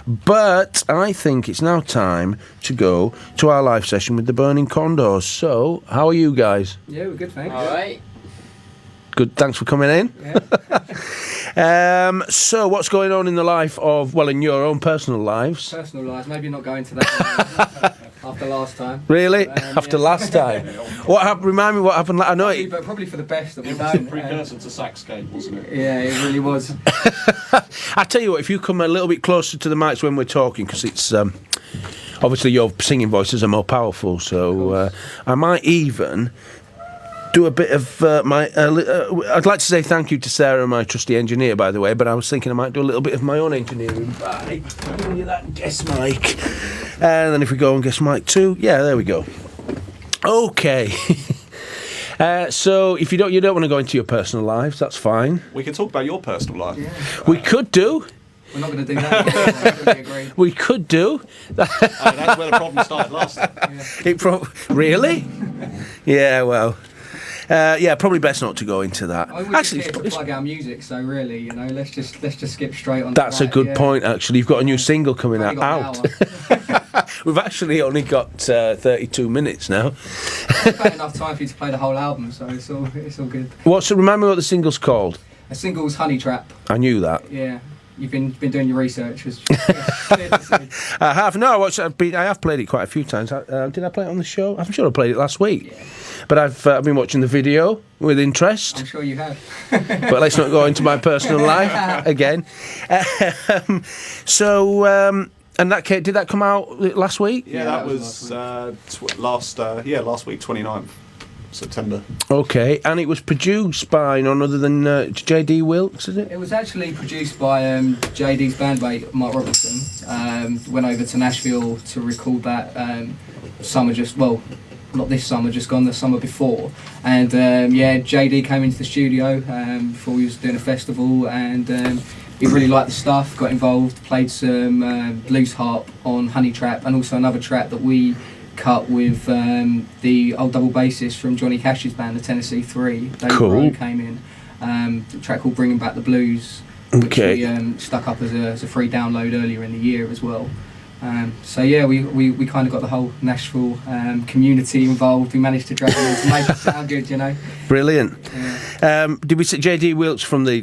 But I think it's now time to go to our live session with the Burning Condors. So, how are you guys? Yeah, we're good, thanks. All right. Good, thanks for coming in. Yeah. So, what's going on in the life of, well, in your own personal lives? Personal lives, maybe not going to that after last time. Really? After last time? What happened? Remind me what happened. I know it. But probably for the best that we It was the don't. precursor to Saxgate, wasn't it? Yeah, it really was. I tell you what, if you come a little bit closer to the mics when we're talking, because it's obviously your singing voices are more powerful, so I might even do a bit of I'd like to say thank you to Sarah, my trusty engineer, by the way, but I was thinking I might do a little bit of my own engineering by giving you that guest mic. And then if we go on guest mic 2, yeah, there we go. Okay. So if you don't want to go into your personal lives, that's fine. We can talk about your personal life. Yeah. We could do. We're not going to do that. We agree. We could do. That's where the problem started last time. Really? Yeah, well. Yeah, probably best not to go into that. I was just here to plug our music, so really, you know, let's just skip straight on. That's to a that, good yeah. point, actually. You've got a new single coming Only out. got an We've actually only got 32 minutes now. It's about enough time for you to play the whole album, so it's all good. Remind me what the single's called? A single's Honey Trap. I knew that. Yeah. You've been doing your research. Was clear to see. I have. No, I have played it quite a few times. Did I play it on the show? I'm sure I played it last week. Yeah. But I've been watching the video with interest. I'm sure you have. But let's not go into my personal life again. And did that come out last week? Yeah, that was last week, 29th September. Okay, and it was produced by none other than J.D. Wilkes, is it? It was actually produced by JD's bandmate, Mark Robertson. Went over to Nashville to record that not this summer, just gone the summer before. And JD came into the studio before we was doing a festival, and he really liked the stuff, got involved, played some blues harp on Honey Trap, and also another track that we cut with the old double bassist from Johnny Cash's band, the Tennessee Three. Dave Rowe came in. A track called Bringing Back the Blues, which we stuck up as a free download earlier in the year as well. We kind of got the whole Nashville community involved. We managed to drag them in to make it sound good, you know. Brilliant. Yeah. Did we see J.D. Wilkes from the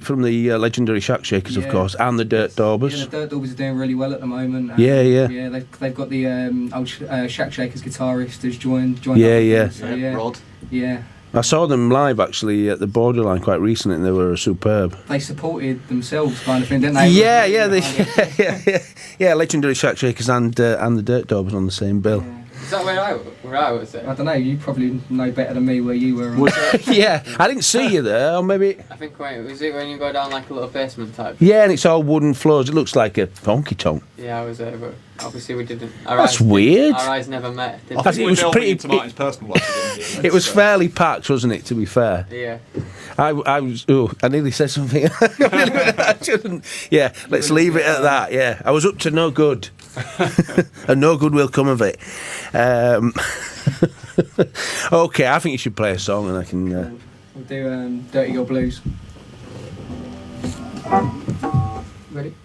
legendary Shack Shakers, of course, and the Dirt Daubers? Yeah, the Dirt Daubers are doing really well at the moment. Yeah. They've got the old Shack Shakers guitarist who's joined. Yeah. Rod. Yeah. I saw them live actually at the Borderline quite recently, and they were superb. They supported themselves, kind of thing, didn't they? Yeah, legendary Shack Shakers and the Dirt Daubers on the same bill. Yeah. Is that where I was? I don't know. You probably know better than me where you were. Yeah, I didn't see you there, or maybe. I think was it when you go down like a little basement type? Yeah, and it's all wooden floors. It looks like a honky tonk. Yeah, I was there, but obviously we didn't. That's weird. Our eyes never met. Did I think it was we're pretty. into Martin's personal life. It was fairly packed, wasn't it? To be fair. Yeah. I was. Oh, I nearly said something. I shouldn't. Yeah, let's leave it at that. Yeah, I was up to no good, and no good will come of it. Okay, I think you should play a song, and I can. We'll do Dirty Girl Blues. Ready?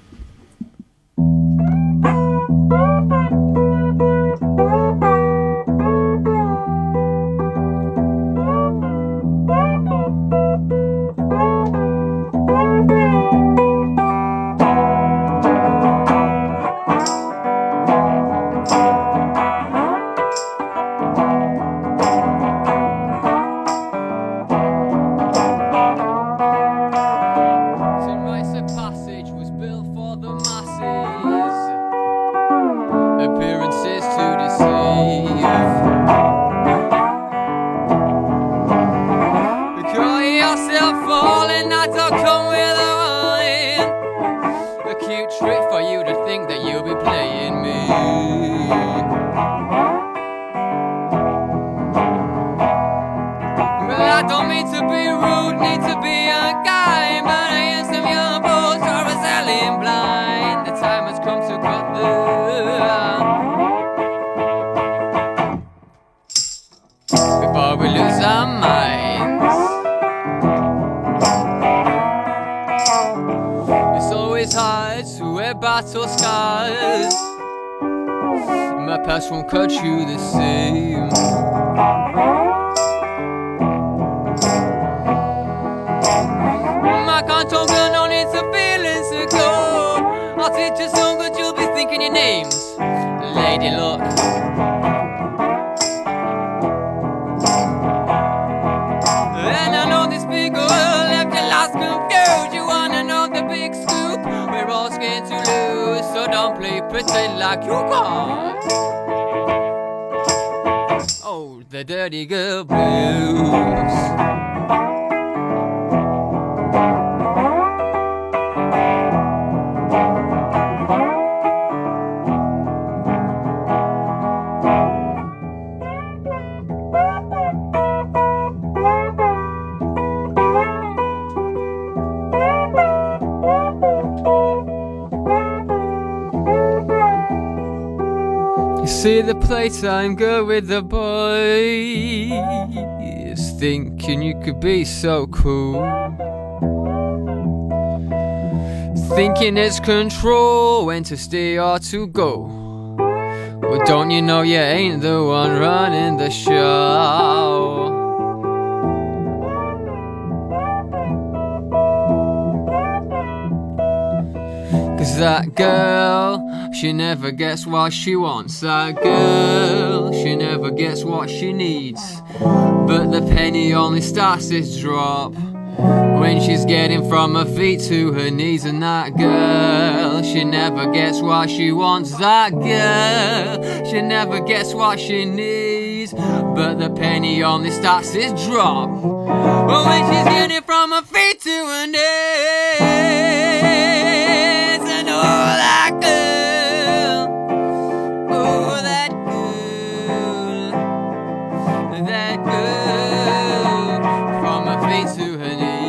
Battle scar scars. My past won't cut you the same. I can't talk on it's a feeling to go. I'll teach you so good you'll be thinking your names. Lady Luck. And I know this big girl left you lost confused. You wanna know the big scoop? We're all scared to lose, so don't play pretend like you got. Oh, the dirty girl blues. See the playtime girl with the boys, thinking you could be so cool, thinking it's control when to stay or to go. Well, don't you know you ain't the one running the show? Cause that girl, she never gets what she wants. That girl, she never gets what she needs. But the penny only starts to drop when she's getting from her feet to her knees. And that girl, she never gets what she wants. That girl, she never gets what she needs. But the penny only starts to drop when she's getting from her feet to her knees. And oh, that girl, oh, that girl, that girl, from her feet to her knees.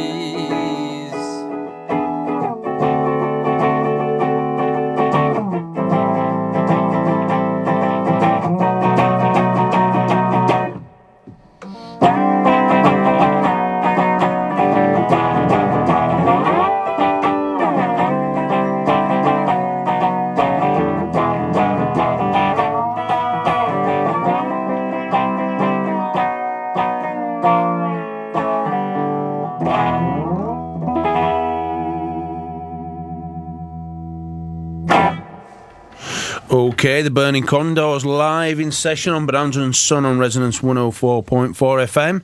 Okay, the Burning Condors live in session on Bonanza Son on Resonance 104.4 FM,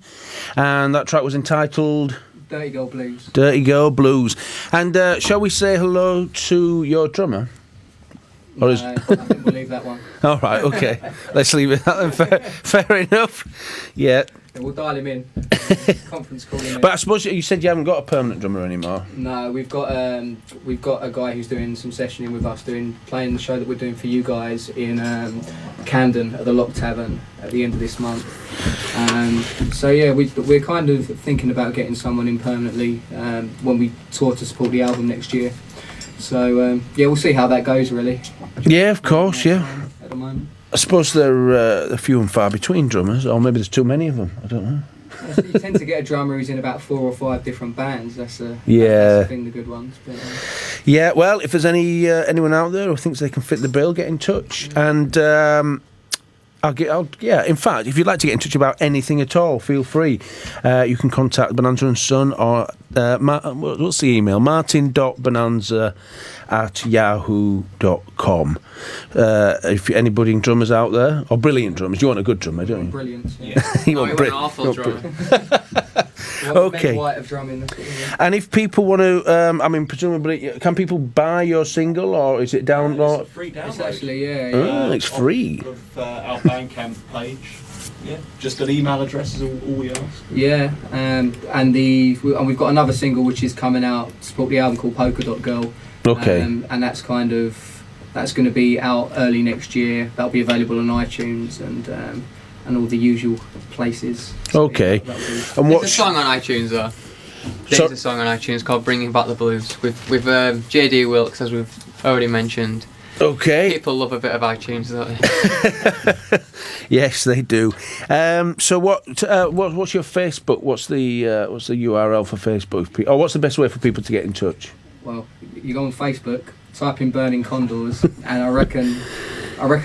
and that track was entitled Dirty Girl Blues. Dirty Girl Blues. And shall we say hello to your drummer? Or is... I think we'll leave that one. All right, okay. Let's leave it at that. Fair enough. Yeah. We'll dial him in. Conference call him in. But I suppose you said you haven't got a permanent drummer anymore. No, we've got a guy who's doing some sessioning with us, playing the show that we're doing for you guys in Camden at the Lock Tavern at the end of this month. So yeah, we're kind of thinking about getting someone in permanently when we tour to support the album next year. So yeah, we'll see how that goes really. Yeah, of course, yeah. At the moment. I suppose they're few and far between drummers, or maybe there's too many of them. I don't know. You tend to get a drummer who's in about 4 or 5 different bands. That's the thing, the good ones. But, yeah, well, if there's anyone out there who thinks they can fit the bill, get in touch. And in fact, if you'd like to get in touch about anything at all, feel free. You can contact Bonanza Son or what's the email? martin.bonanza@yahoo.com. If anybody in drummers out there, or brilliant drummers, you want a good drummer, don't you? Brilliant. Yeah. You want an awful drummer. Okay. White of drumming. And if people want to, presumably, can people buy your single, or is it download? It's a free download. It's actually, It's free. Of our Bandcamp page. Yeah, just an email address is all we ask. Yeah, and we've got another single which is coming out to support the album called Polka Dot Girl. Okay. And that's going to be out early next year. That'll be available on iTunes and all the usual places. So, okay. Yeah, And There's a song on iTunes though. There's a song on iTunes called "Bringing Back the Blues" with JD Wilkes, as we've already mentioned. Okay. People love a bit of iTunes, don't they? Yes, they do. So what's your Facebook? What's the URL for Facebook? Or what's the best way for people to get in touch? Well, you go on Facebook type in Burning Condors, and I reckon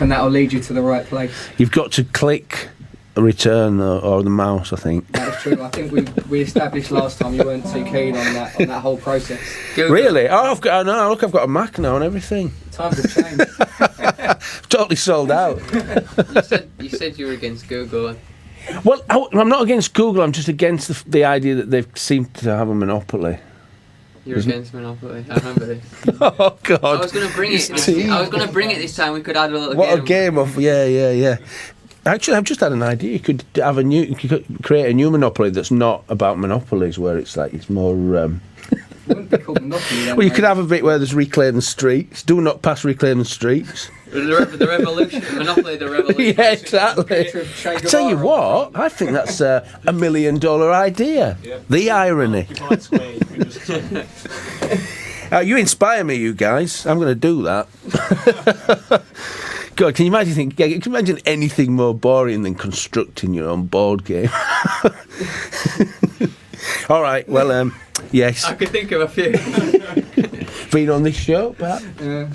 that'll lead you to the right place. You've got to click return or the mouse, I think. That's true. I think we established last time you weren't too keen on that whole process. Google. Really? Oh, I've got a Mac now and everything. Times have changed. Totally sold out. You said you were against Google. Well, I'm not against Google. I'm just against the idea that they seem to have a monopoly. You're against Monopoly. I remember this. Oh God! I was going to bring it. I was going to bring it this time. We could add a little. What a game of yeah. Actually, I've just had an idea. You could create a new Monopoly that's not about monopolies, where it's more. It wouldn't be called Monopoly then. Well, you could have a bit where there's reclaim streets. Do not pass reclaim streets. The revolution, Monopoly, the revolution. Yeah, exactly. I tell you what, I think that's a $1 million idea. Yeah. The irony. Occupied Square, you can just You inspire me, you guys. I'm going to do that. God, can you imagine anything more boring than constructing your own board game? All right, well, yes. I could think of a few. Been on this show, perhaps? Yeah.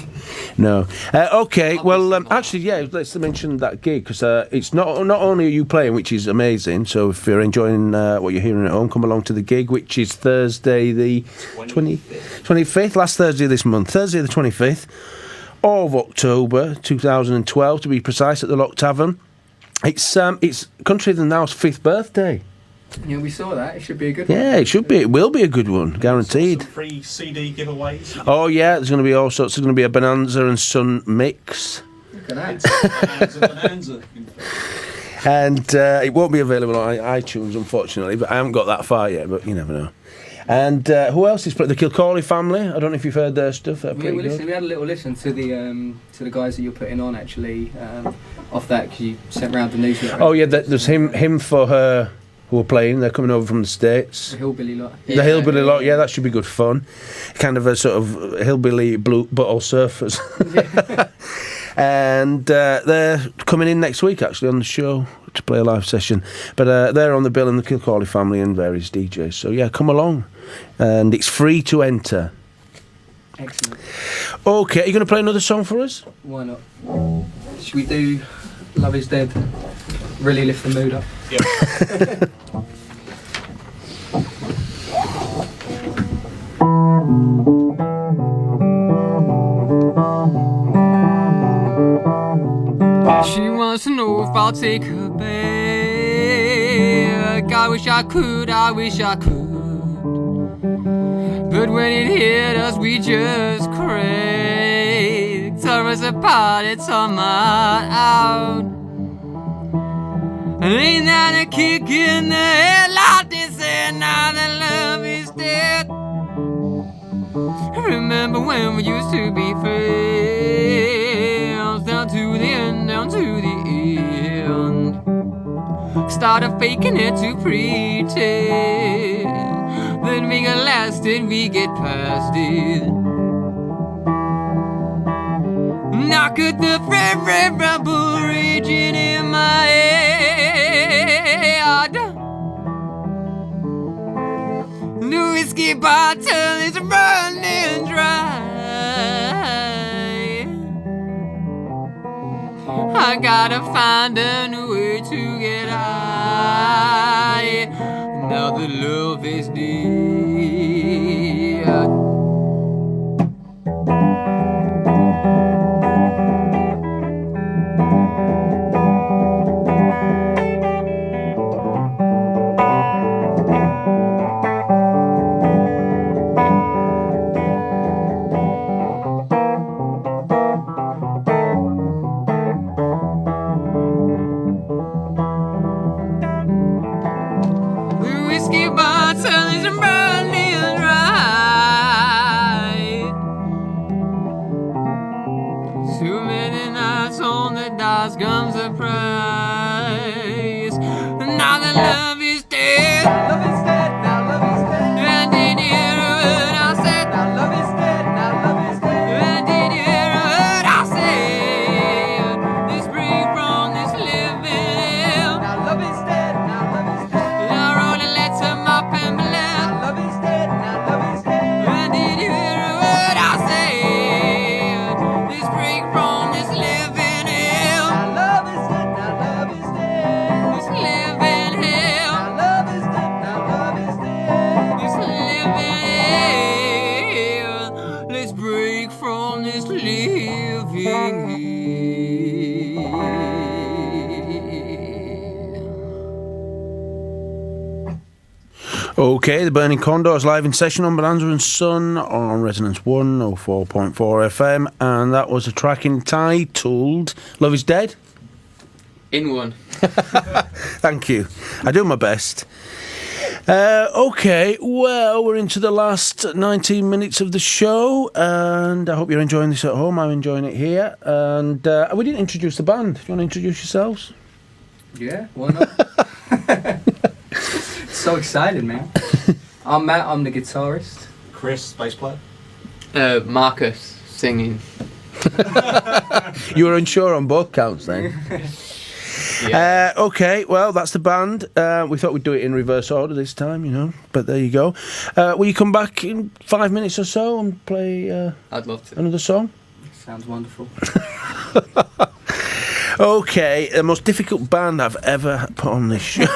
No. Okay, well, actually, yeah, let's mention that gig, because it's not only are you playing, which is amazing, so if you're enjoying what you're hearing at home, come along to the gig, which is Thursday the 25th, last Thursday of this month, Thursday the 25th of October 2012, to be precise, at the Lock Tavern. It's Country of the Now's 5th birthday. Yeah, we saw that. It should be a good one. Yeah, it should be. It will be a good one, guaranteed. Some free CD giveaways. Oh yeah, there's going to be all sorts. There's going to be a Bonanza Son mix, Look at that. It's Bonanza. and it won't be available on iTunes, unfortunately. But I haven't got that far yet. But you never know. And who else is playing? The Kilcorley family. I don't know if you've heard their stuff. They're pretty good. We had a little listen to the guys that you're putting on actually off that, because you sent round the newsletter. Oh yeah, there's him for her. Who are playing? They're coming over from the States. The hillbilly lot. The hillbilly lot, yeah, that should be good fun. Kind of a sort of hillbilly blue bottle surfers. And they're coming in next week, actually, on the show to play a live session. But they're on the bill in the Kilcorley family and various DJs. So, yeah, come along. And it's free to enter. Excellent. Okay, are you going to play another song for us? Why not? Should we do Love Is Dead? Really lift the mood up. Yeah. She wants to know if I'll take her back. I wish I could. But when it hit us, we just cracked. Tore us apart, it's all my out. Ain't that a kick in the head? Like they said, now that love is dead. Remember when we used to be friends? Down to the end, down to the end. Started faking it to pretend. Then we get lasted, we get past it. Knock at the rebel raging in my head. The whiskey bottle is running dry. I gotta find a new way to get high. Now the love is dead. Comes a price. Now the love is dead. Love is dead. Now love is dead. And did you hear what I said? Now love is dead. Now love is dead. And did you hear what I said? This break from this living. Now love is dead. Now love is dead. I wrote a letter, mop and blood. Now love is dead. Now love is dead. And did you hear what I said? living here. Okay, the Burning Condors live in session on Bonanza Son on Resonance 104.4 FM, and that was a track entitled Love Is Dead. In one. Thank you. I do my best. Okay, well, we're into the last 19 minutes of the show, and I hope you're enjoying this at home. I'm enjoying it here, and we didn't introduce the band. Do you want to introduce yourselves? Yeah, why not? So excited, man. I'm Matt, I'm the guitarist. Chris, bass player. Marcus, singing. You were unsure on both counts then. Yeah. Okay, well, that's the band. We thought we'd do it in reverse order this time, you know, but there you go. Will you come back in 5 minutes or so and play I'd love to. another song? Sounds wonderful. Okay, the most difficult band I've ever put on this show.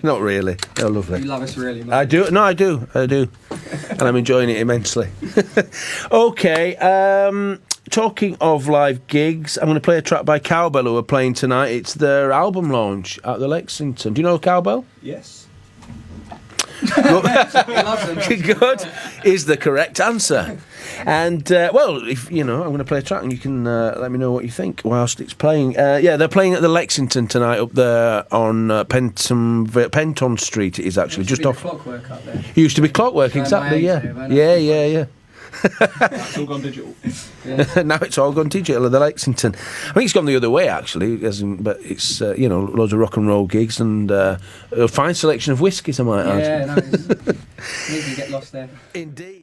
Not really. They're lovely. You love us really, man. I do. No, I do. And I'm enjoying it immensely. Okay, talking of live gigs, I'm going to play a track by Cowbell who are playing tonight. It's their album launch at the Lexington. Do you know Cowbell? Yes. He loves them. Good is the correct answer. And, well, if you know, I'm going to play a track and you can let me know what you think whilst it's playing. Yeah, they're playing at the Lexington tonight up there on Penton Street. It is actually Used to just be off. the Clockwork up there. Used to be Clockwork, Around exactly, my yeah. age there, man. Yeah. It's all gone digital. Now it's all gone digital at the Lexington. I think it's gone the other way actually, but it's you know, loads of rock and roll gigs and a fine selection of whiskies, I might add. Yeah, no, it's easy to get lost there. Indeed.